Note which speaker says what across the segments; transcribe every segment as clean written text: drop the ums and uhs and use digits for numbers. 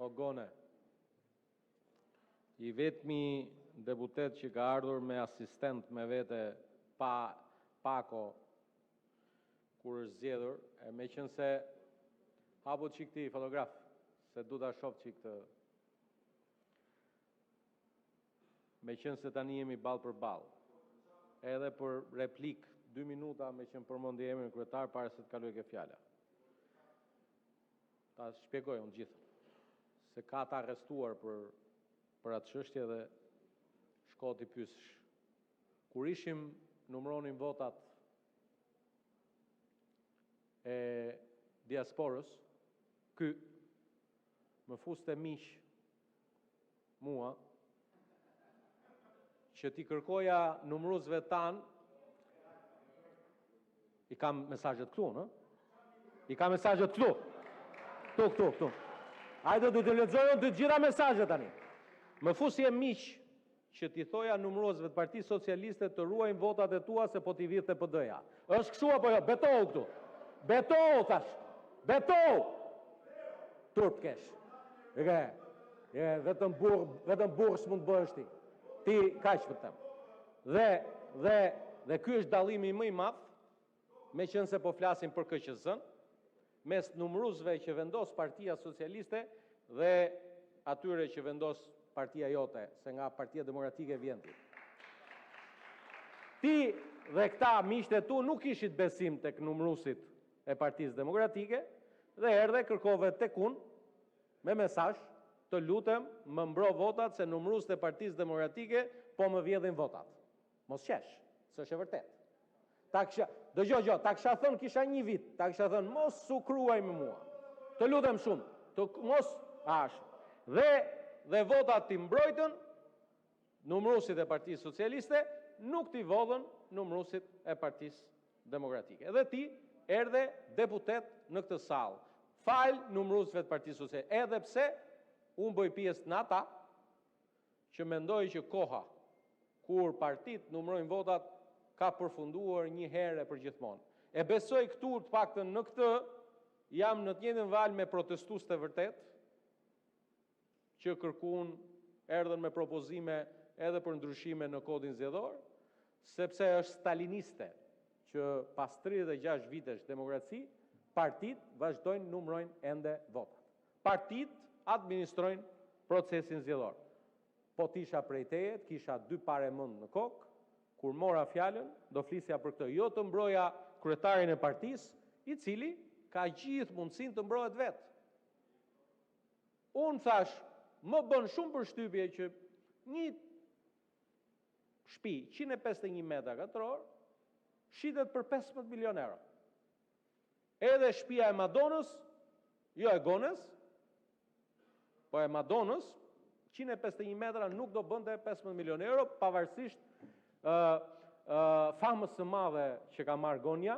Speaker 1: o Gone, i vetmi deputet që ka ardhur me asistent me vete pako kur është zgjedhur, me qenë se hapo qik ti fotograf, se du ta shoh qik të... Me qenë se tani jemi ball për ball. Edhe për replik 2 minuta me qenë përmendi emrin kryetar para se të kaloj ke fjala. Ta shpjegoj unë gjithë. Se ka të arrestuar për atë çështje dhe shkoti pyesësh. Kur ishim numëronin votat e diasporës, ky më fuste miq mua që ti kërkoja numëruesve tan. I kam mesazhet këtu, në? I kam mesazhet këtu. Këtu. Hajde du të lexoj të gjitha mesazhet tani. Më fusi e miq që ti thoja numëruesve të Partisë Socialiste të ruajnë votat e tua se po t'i vidhte PD-ja. Është kështu apo jo? Betohu këtu. Betohu thash. Betohu. Turp kesh. Vetëm burr s'mund bëhesh ti. Ti kaq vetëm. Dhe ky është dallimi më i madh, me qenë se po flasim për KQZ-n, mes numëruesve që vendos Partia Socialiste dhe atyre që vendos partia jote, se nga Partia Demokratike vjen ti. Ti dhe këta miqtë e tu nuk kishit besim tek numëruesit e Partisë Demokratike dhe erdhe kërkove tek unë me mesazh, të lutem, më mbro votat se numëruesit e Partisë Demokratike po më vjedhin votat. Mos qesh, s'është e vërtetë. Dëgjoj, ta kisha thënë kisha 1 vit, ta kisha thënë mos u kruaj me mua. Të lutem shumë, mos ash. Dhe votat ti mbrojtën numëruesit e Partisë Socialiste, nuk ti vodhën numëruesit e Partisë Demokratike. Dhe ti erdhe deputet në këtë sallë. Fal numëruesve të Partisë Socialiste, edhe pse unë bëj pjesë në ata që mendoj që koha kur partitë numërojnë votat ka përfunduar një herë për gjithmonë. E besoj këtu të paktën në këtë jam në të njëjtën valë me protestues të vërtet që kërkuan erdhën me propozime edhe për ndryshime në kodin zgjedhor, sepse është staliniste që pas 36 vitesh demokraci, partitë vazhdojnë numërojnë ende votat. Partitë administrojnë procesin zgjedhor. Po tisha prej teje, kisha 2 pare mend në kokë, kur mora fjalën, do flisja për këtë. Jo të mbroja kryetarin e partisë, i cili ka gjithë mundësinë të mbrohet vetë. Unë thash, më bën shumë përshtypje që një shtëpi 151 metra katror shitet për 15 milion euro. Edhe shtëpia e Madonës, jo e Gonës, po e Madonës, 151 metra nuk do bënte 15 milion euro, pavarësisht famës së madhe që ka marrë Gonja,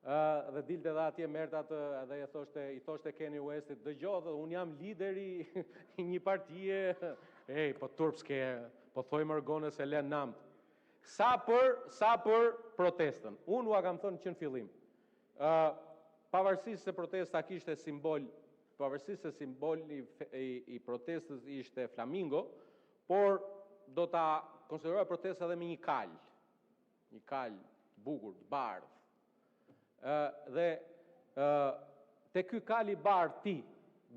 Speaker 1: dhe dilte dhe atje merta dhe i thoshte Kanye Westit, dëgjoj, unë jam lideri i një partije, po turpske, po thoj Gonës e len namt. Sa për protestën. Unë ua kam thënë që në fillim. Pavarësisht se protesta kishte simbol, pavarësisht se simboli i protestës ishte flamingo, por do ta konsideroj protesta dhe me një kal bukur, të bardhë. Dhe te ky kal i bardhë ti,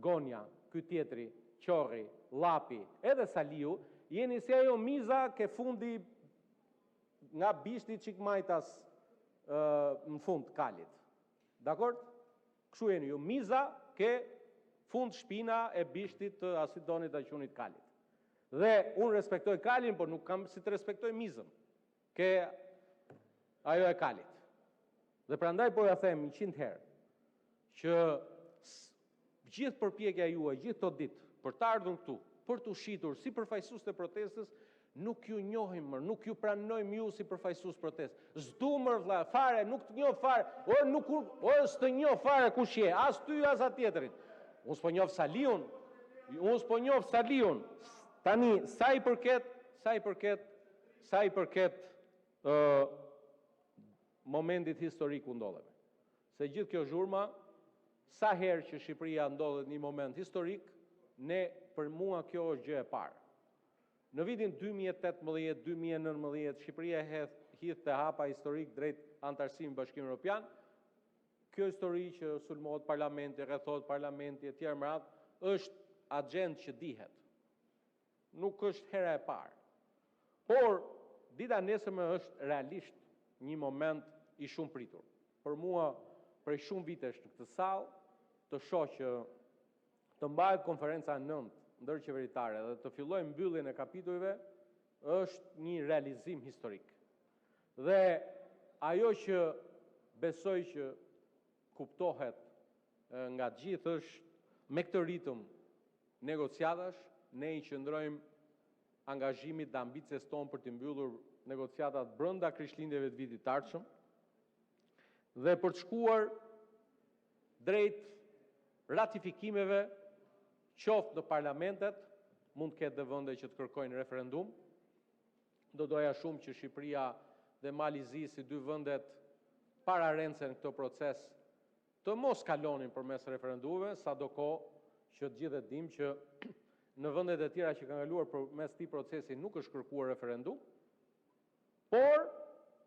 Speaker 1: Gonja, ky tjetri, Qorri, Llapi, edhe Saliu, jeni si ajo miza ke fundi nga bishti Çikmajtas në fund kalit. Dakor? Kështu jeni ju, miza ke fund shpina e bishtit të asit doni të qunit kalit. Dhe unë respektoj kalin, por nuk kam si të respektoj mizën. Ke ajo e kalit. Dhe prandaj po ja them 100 herë, që gjithë përpjekja juaj, gjithë të ditë, për të ardhur këtu, për të shitur si përfaqësues të protestës, nuk ju njohim më, nuk ju pranojmë ju si përfaqësues protestës. S'dumër vlla, fare, nuk të njoh fare, s'të njoh fare kush je, as ty as atjetrin. Unë s'po njoh Saliun. Tani, sa i përket momentit historik ku ndodhemi. Se gjithë kjo zhurma sa herë që Shqipëria ndodhet një moment historik, për mua kjo është gjë e parë. Në vitin 2018-2019, Shqipëria hidhte hapa historik drejt antarësimit në Bashkimin Evropian. Kjo histori që sulmohet parlamenti, rrethohet parlamenti etj. Me radhë, është agjendë që dihet. Nuk është hera e parë. Por dita nesërme është realisht një moment i shumë pritur. Për mua, prej shumë vitesh në këtë sallë, të shoh që të mbahet konferenca 9 ndërqeveritare dhe të fillojë mbylljen e kapitujve është një realizim historik. Dhe ajo që besoj që kuptohet nga gjithë është me këtë ritëm negociatash, ne I qëndrojmë angazhimit dhe ambicjes tonë për të mbyllur negociatat brenda Krishtlindjeve të vitit të ardhshëm dhe për të shkuar drejt ratifikimeve, qoftë në parlamentet, mund të ketë dhe vende që të kërkojnë referendum. Do doja shumë që Shqipëria dhe Malizi, si dy vendet pararencen këtë proces, të mos kalonin përmes referendumeve, sadoko që të gjithë e dim që në vendet e tjera që kanë kaluar përmes këtij procesi nuk është kërkuar referendum, por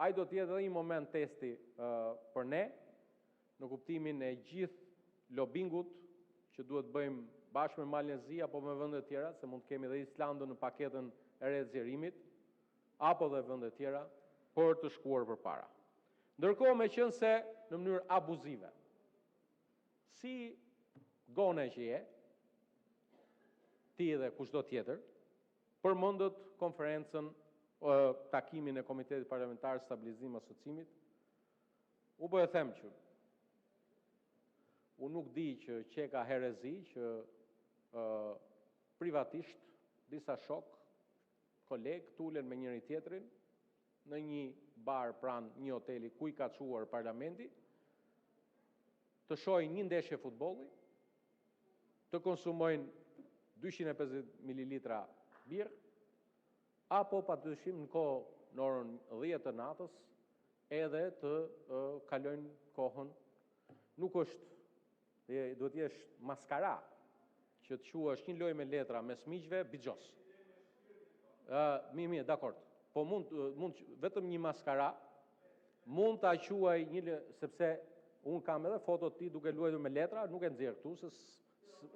Speaker 1: ai do të jetë edhe një moment testi për ne, në kuptimin e gjithë lobingut që duhet bëjmë bashkë me Malezi apo me vende të tjera, se mund të kemi edhe Islandën në paketën e re të zgjerimit, apo dhe vende të tjera, për të shkuar përpara. Ndërkohë meqense në mënyrë abuzive, si gone që je, ti dhe kushdo tjetër, përmendët konferencën, takimin e Komitetit Parlamentar Stabilizim Asociimit, u e them që unë nuk di që ka herezi që privatisht disa shok, kolegë, tulen me njëri tjetrin në një bar pranë një hoteli ku I ka çuar parlamenti, të shohin një ndeshje futbolli, të konsumojnë 250 ml birë, apo padyshim në orën 10 të natës, edhe të kalojnë kohën. Nuk është, duhet të jesh maskara, që të quash një lojë me letra mes miqve, bixhos. Mirë, dakord. Po mund vetëm një maskara, mund ta quaj sepse un kam edhe foto të ti duke luajtur me letra, nuk e nxjerr këtu se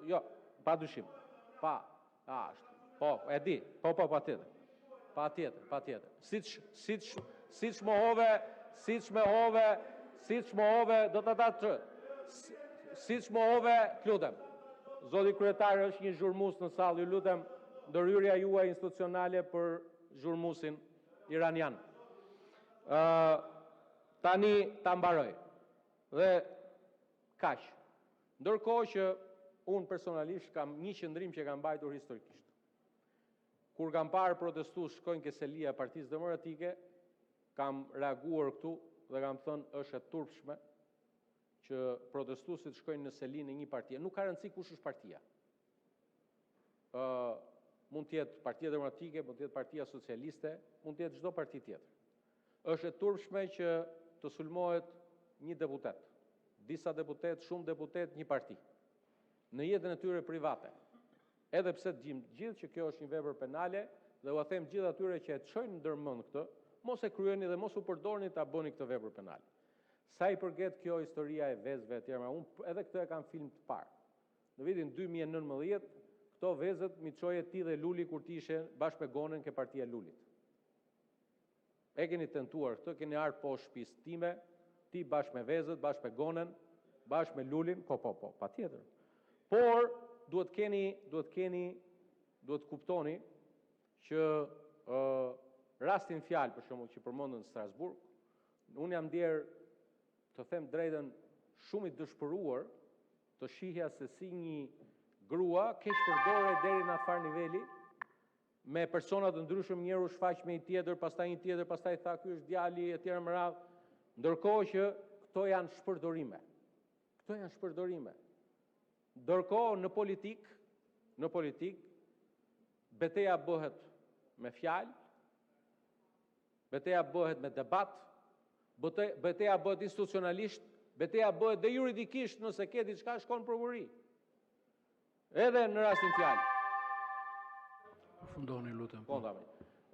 Speaker 1: jo, padyshim. Po, e di. Po, patjetër. Patjetër. Siç mohove, do ta datë. Siç mohove, lutem. Zoti kryetar është një zhurmus në sallë, ju lutem, ndërhyrja juaj institucionale për zhurmusin iranian. Tani ta mbaroj. Dhe kaq. Ndërkohë që unë personalisht kam një qëndrim që kam mbajtur historikisht. Kur kam parë protestues shkojnë ke selia e Partisë Demokratike, kam reaguar këtu dhe kam thënë është e turpshme që protestuesit shkojnë në selinë e një partie. Nuk ka rëndësi kush është partia. Mund të jetë Partia Demokratike, mund të jetë Partia Socialiste, mund të jetë çdo parti tjetër. Është e turpshme që të sulmohet një deputet, disa deputet, shumë deputet, një parti, në jetën e tyre private. Edhe pse të gjithë që kjo është një vepër penale, dhe u them gjithë atyre që e çojnë ndërmend këtë, mos e kryeni dhe mos u përdorni ta bëni këtë vepër penale. Sa I përket kjo historia e vezëve etj, unë edhe këtë e kam film të parë. Në vitin 2019, këto vezët mi çoje ti dhe Luli kur ti ishe bashkë me Gonën ke partia e Lulit. E keni tentuar këtë, keni ardhur poshtë shtëpisë time, ti bashkë me vezët, bashkë me Gonën, bashkë me Lulin, po, patjetër. Por duhet kuptoni që rastin fjalë për shembull që përmendën në Strasburg, unë jam ndjer, të them drejtën, shumë I dëshpëruar të shihja se si një grua keq përdore deri në afar niveli me persona të ndryshëm, njëru shfaq me një tjetër, pastaj një tjetër, pastaj tha ky është djali etj me radhë, ndërkohë që këto janë shpërdorime. Ndërkohë në politik, betejë bëhet me fjalë, betejë bëhet me debat, betejë bëhet institucionalisht Betejë bëhet dhe juridikisht nëse ke diçka shkon provuri. Edhe në rastin fjalë.
Speaker 2: Përfundoni lutem.
Speaker 1: Po,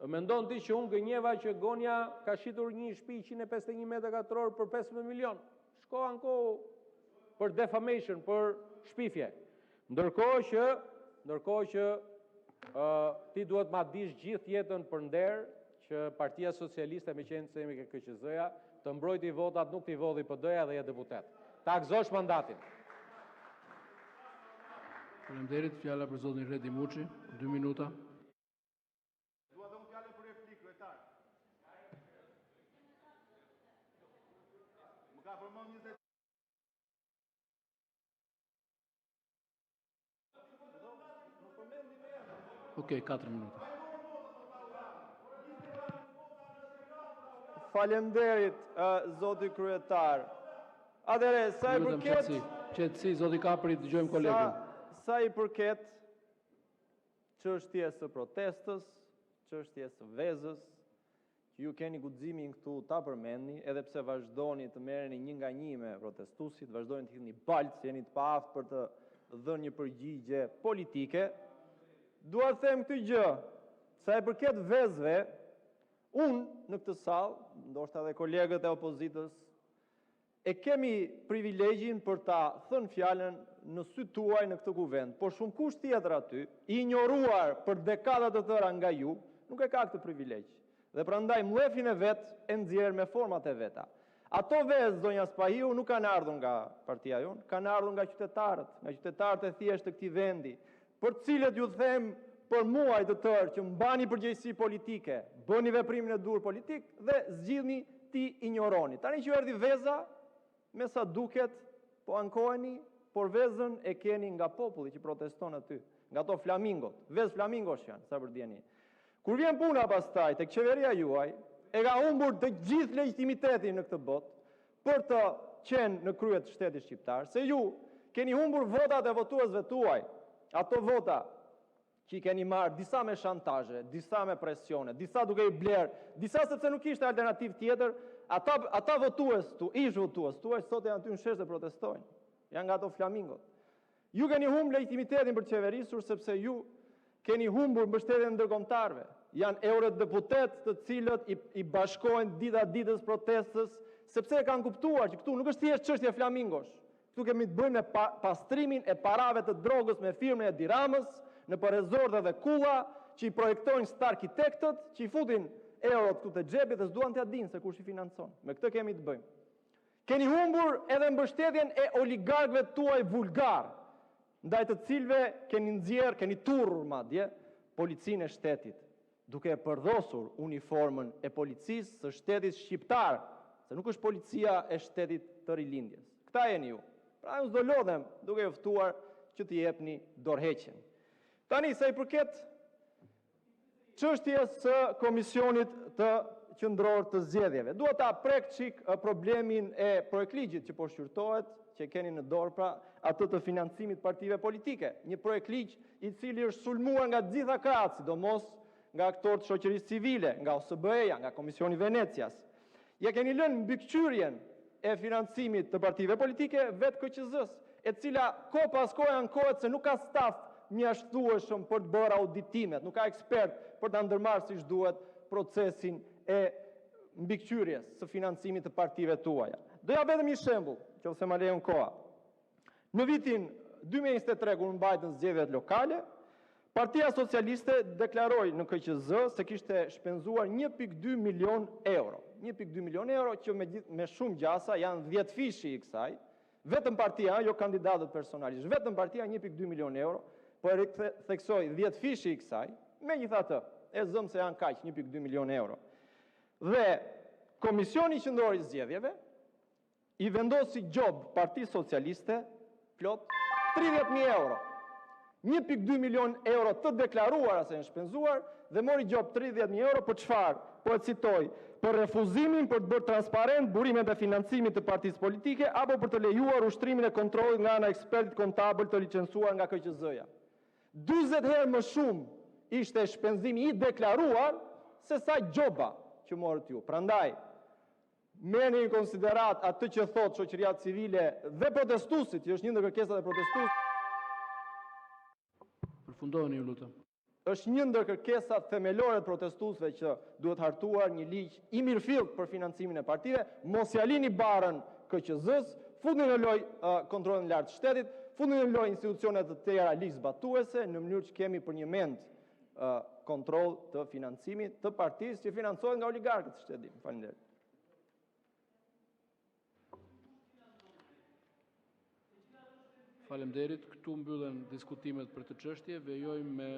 Speaker 1: mendon ti që unë gënjeva që Gonja ka shitur një shtëpi 151 metra katror për 15 milion? Shko anko për defamation, për shpifje. Ndërkohë që ti duhet ma dish gjithë jetën për nder që Partia Socialiste me qenë se jemi ke KQZ-ja të mbrojti votat, nuk t'i vodhi PD-ja dhe je deputet. Ta gëzosh mandatin.
Speaker 2: Faleminderit, fjala për zotin Redi Muçi, 2 minuta.
Speaker 3: Dua dhe unë fjallën për replikë, kryetar. Më ka përmend 20.
Speaker 2: Okej, 4 minuta.
Speaker 3: Faleminderit, zoti kryetar. Atëherë, sa i përket
Speaker 2: Qetësi, zoti Kapri, dëgjojmë kolegun.
Speaker 3: Sa i përket çështjes së protestës, çështjes së vezës, që ju keni guximin këtu ta përmendni, edhe pse vazhdoni të merreni një nga një me protestuesit, vazhdoni të hidhni baltë, jeni të paaftë për të dhënë një përgjigje politike. Dua të them këtë gjë, sa i përket vezëve, unë në këtë sallë, ndoshta edhe kolegët e opozitës, e kemi privilegjin për ta thënë fjalën në sy tuaj në këtë kuvend, por shumë kusht tjetër aty, i injoruar për dekada të tëra nga ju, nuk e ka këtë privilegj. Dhe prandaj mllefin e vet e nxjerr me format e veta. Ato vezë, zonja Spahiu, nuk kanë ardhur nga partia jonë, kanë ardhur nga qytetarët e thjeshtë të këtij vendi, për të cilët ju them për muaj të tërë që mbani përgjegjësi politike, bëni veprimin e dur politik dhe zgjidhni ti injoroni. Tani që erdhi veza, me sa duket, po ankoheni, por vezën e keni nga populli që proteston aty, nga to flamingot, vezë flamingosh janë, sa për djeni. Kur vjen puna pastaj tek qeveria juaj, e ka humbur të gjithë legitimitetin në këtë botë për të qenë në krye të shtetit shqiptar, se ju keni humbur votat e votuesve tuaj, ato vota që i keni marrë disa me shantazhe, disa me presione, disa duke i blerë, disa sepse nuk ishte alternativë tjetër, ata votues tuaj, sot janë aty në shesh dhe protestojnë. Janë nga ato flamingot. Ju keni humbur legitimitetin për qeverisur sepse ju keni humbur mbështetjen e ndërkombëtarëve. Janë eurodeputet të cilët i bashkojnë dita ditës protestës, sepse e kanë kuptuar që këtu nuk është thjesht çështje flamingosh. Këtu kemi të bëjmë me pastrimin e parave të drogës me firmën e Diramës, në për rezorte dhe kulla, që i projektojnë sta arkitektët, që i futin eurot këtu të xhepit dhe s'duan t'ia dinë se kush i financon. Me këtë kemi të bëjmë. Keni humbur edhe mbështetjen e oligarkëve tuaj vulgar, ndaj të cilëve keni nxjerr, keni turrur madje policinë e shtetit, duke e përdosur uniformën e policisë së shtetit shqiptar, se nuk është policia e shtetit të rilindjes. Këta jeni ju. Pra unë s'do lodhem duke ju ftuar që t'i jepni dorëheqjen. Tani, sa i përket çështjes së Komisionit të Qendror të Zgjedhjeve, dua ta prek çik problemin e projektligjit që po shqyrtohet, që keni në dorë, pra atë të financimit partive politike. Një projektligj i cili është sulmuar nga të gjitha krahët, sidomos nga aktorët e shoqërisë civile, nga OSBE-ja, nga Komisioni Venecias. Ja keni lënë mbikëqyrjen e financimit të partive politike vetë KQZ-s, e cila kohë pas kohe ankohet se nuk ka staf mjaftueshëm për të bërë auditimet, nuk ka ekspert për ta ndërmarrë siç duhet procesin e mbikëqyrjes së financimit të partive tuaja. Do ja vetëm një shembull, nëse më lejon koha. Në vitin 2023, kur mbajtën zgjedhjet lokale, Partia Socialiste deklaroi në KQZ se kishte shpenzuar 1.2 milion euro. 1.2 milion euro që me shumë gjasa janë 10 fishi i kësaj. Vetëm partia, jo kandidatët personalisht, vetëm partia 1.2 milion euro, po e theksoj 10 fishi i kësaj, megjithatë, e zëm se janë kaq 1.2 milion euro. Dhe Komisioni Qendror i Zgjedhjeve i vendosi gjob Partisë Socialiste plot 30.000 euro. 1.2 milion euro të deklaruara se janë shpenzuar dhe mori gjob 30.000 euro për çfarë? Po e citoj, për refuzimin për të bërë transparent burimet e financimit të partisë politike apo për të lejuar ushtrimin e kontrollit nga ana e ekspertit kontabël të licencuar nga KQZ-ja. 40 herë më shumë ishte shpenzimi i deklaruar se sa gjoba që morët ju. Prandaj, merrni në konsiderat atë që thot shoqëria civile dhe protestuesit, që është një ndër kërkesat e protestuesit.
Speaker 2: Përfundoni, ju lutem.
Speaker 3: Është një ndër kërkesat themelore të protestuesve që duhet hartuar një ligj i mirëfillt për financimin e partive, mos ja lini barrën KQZ-s, fundin në lojë kontrollin lart të shtetit, fundin në lojë institucionet të tjera ligjzbatuese, në mënyrë që kemi për një mend kontroll të financimit të partisë që financohet nga oligarkët, shtetim. Faleminderit.
Speaker 2: Faleminderit. Këtu mbyllen diskutimet për të çështje. Vejojmë me